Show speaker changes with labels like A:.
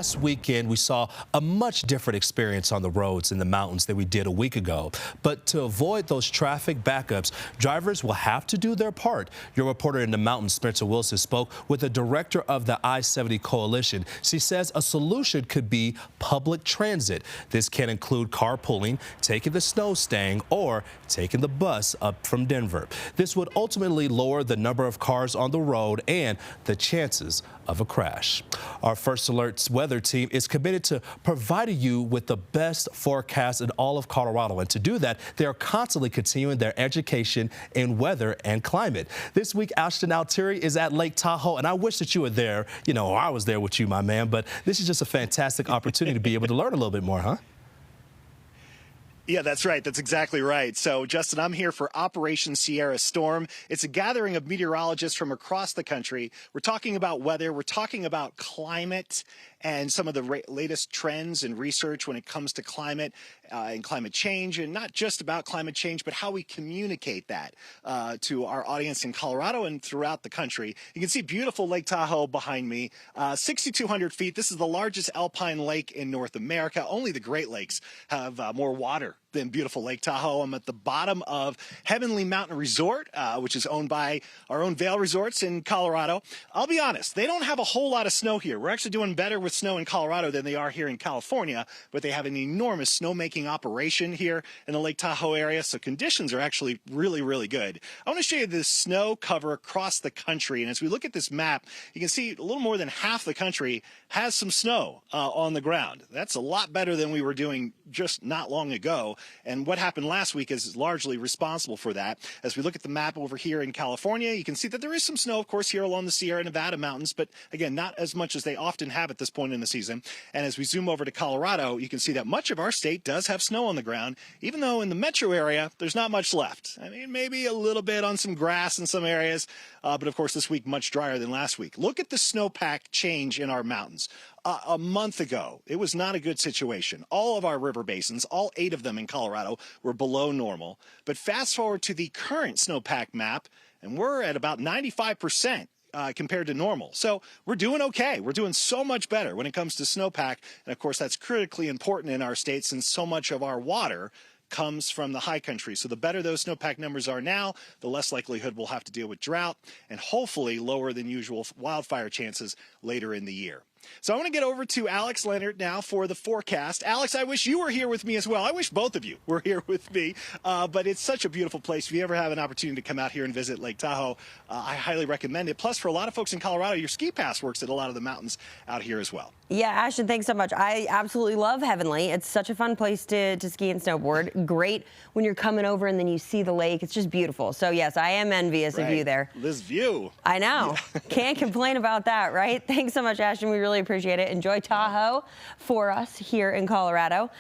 A: last weekend, we saw a much different experience on the roads in the mountains than we did a week ago. But to avoid those traffic backups, drivers will have to do their part. Your reporter in the mountains, Spencer Wilson, spoke with the director of the I-70 Coalition. She says a solution could be public transit. This can include carpooling, taking the snow stang, or taking the bus up from Denver. This would ultimately lower the number of cars on the road and the chances of a crash. Our First Alert's weather team is committed to providing you with the best forecast in all of Colorado. And to do that, they are constantly continuing their education in weather and climate. This week, Ashton Altieri is at Lake Tahoe, and I wish that you were there. You know, I was there with you, my man. But this is just a fantastic opportunity to be able to learn a little bit more, huh?
B: Yeah, that's right. That's exactly right. So, Justin, I'm here for Operation Sierra Storm. It's a gathering of meteorologists from across the country. We're talking about weather. We're talking about climate and some of the latest trends and research when it comes to climate and climate change, and not just about climate change, but how we communicate that to our audience in Colorado and throughout the country. You can see beautiful Lake Tahoe behind me, 6,200 feet. This is the largest alpine lake in North America. Only the Great Lakes have more water than beautiful Lake Tahoe. I'm at the bottom of Heavenly Mountain Resort, which is owned by our own Vail Resorts in Colorado. I'll be honest, they don't have a whole lot of snow here. We're actually doing better with snow in Colorado than they are here in California, but they have an enormous snowmaking operation here in the Lake Tahoe area, so conditions are actually really, really good. I want to show you the snow cover across the country, and as we look at this map, you can see a little more than half the country has some snow on the ground. That's a lot better than we were doing just not long ago, and what happened last week is largely responsible for that. As we look at the map over here in California, you can see that there is some snow, of course, here along the Sierra Nevada mountains, but again, not as much as they often have at this point in the season. And as we zoom over to Colorado, you can see that much of our state does have snow on the ground, even though in the metro area, there's not much left. I mean, maybe a little bit on some grass in some areas, but of course, this week much drier than last week. Look at the snowpack change in our mountains. A month ago, it was not a good situation. All of our river basins, all 8 of them in Colorado, were below normal. But fast forward to the current snowpack map, and we're at about 95%. Compared to normal. So we're doing okay. We're doing so much better when it comes to snowpack. And of course, that's critically important in our state since so much of our water comes from the high country. So the better those snowpack numbers are now, the less likelihood we'll have to deal with drought and hopefully lower than usual wildfire chances later in the year. So I want to get over to Alex Leonard now for the forecast. Alex, I wish you were here with me as well. I wish both of you were here with me, but it's such a beautiful place. If you ever have an opportunity to come out here and visit Lake Tahoe, I highly recommend it. Plus, for a lot of folks in Colorado, your ski pass works at a lot of the mountains out here as well.
C: Yeah, Ashton, thanks so much. I absolutely love Heavenly. It's such a fun place to ski and snowboard. Great when you're coming over and then you see the lake. It's just beautiful. So, yes, I am envious of you there.
B: This view.
C: I know. Yeah. Can't complain about that, right? Thanks so much, Ashton. We really appreciate it. Enjoy Tahoe for us here in Colorado.